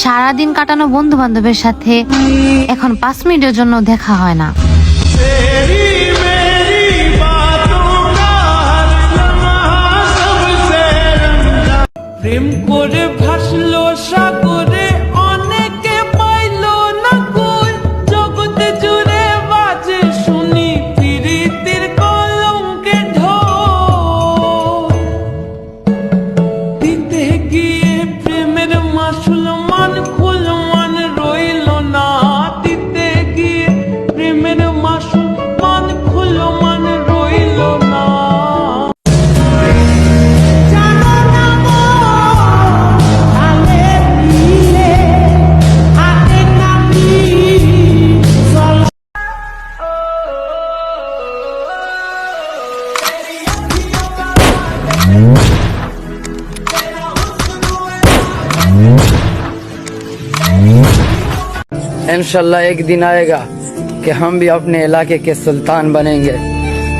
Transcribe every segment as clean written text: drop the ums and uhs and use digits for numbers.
সারাদিন কাটানো বন্ধু বান্ধবের সাথে এখন 5 মিনিটের জন্য দেখা হয় না। প্রেম করে ভাসলো সাগরে, অনেকে পাইলো না কই, জগতে জুড়ে বাজে শুনি প্রীতির কলঙ্কে ঢোল। দিতে গিয়ে প্রেমের মাসুল মান খুল মান রইল না, দিতে গিয়ে প্রেমের মাসুল মান খুল মান রইল না। इंशाल्लाह एक दिन आएगा कि हम भी अपने इलाके के सुल्तान बनेंगे,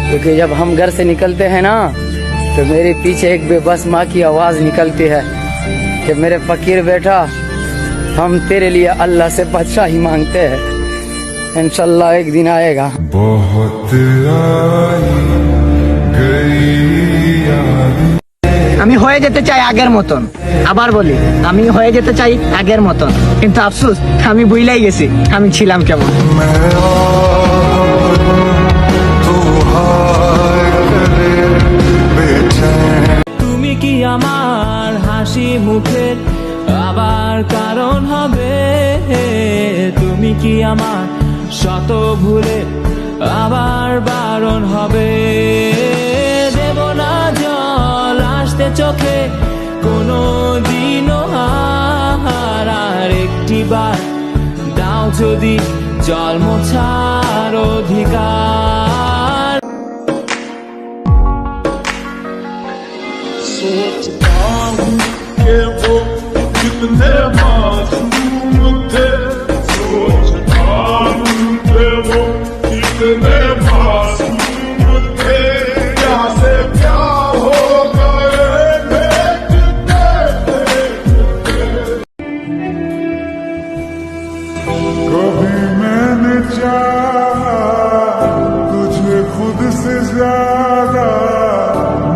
क्योंकि जब हम घर से निकलते हैं ना तो मेरे पीछे एक बेबस माँ की आवाज निकलती है कि मेरे फकीर बेटा, हम तेरे लिए अल्लाह से बादशाही मांगते हैं। इंशाल्लाह एक दिन आएगा। बहुत आई गई यादें। আমি হয়ে যেতে চাই আগের মতন, আবার বলি আমি হয়ে যেতে চাই আগের মতন, কিন্তু আফসোস আমি ভুলেই গেছি আমি ছিলাম কেমন। তুমি কি আমার হাসি মুখের আবার কারণ হবে, তুমি কি আমার শত ভুলে আবার বারণ হবে। দেব না জল আসতে চোখে কোনো দিনও আর একটি বার দাও যদি জল মোছার অধিকার। कभी मैंने चाहा तुझे खुद से ज्यादा,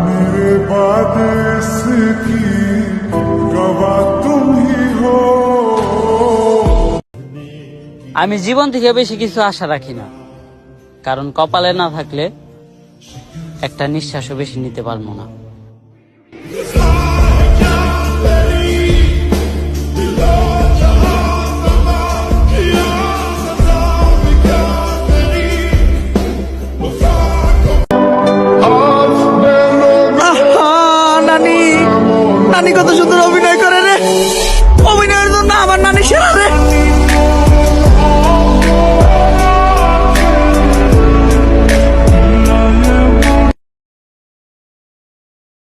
मेरे बाद इसकी गवाह तुम ही हो। আমি জীবন থেকে বেশি কিছু আশা রাখি না, কারণ কপালে না থাকলে একটা নিঃশ্বাসও বেশি নিতে পারবো না। নানি কত সুন্দর অভিনয় করে রে, অভিনয়ের জন্য আমার নানি সেরা রে।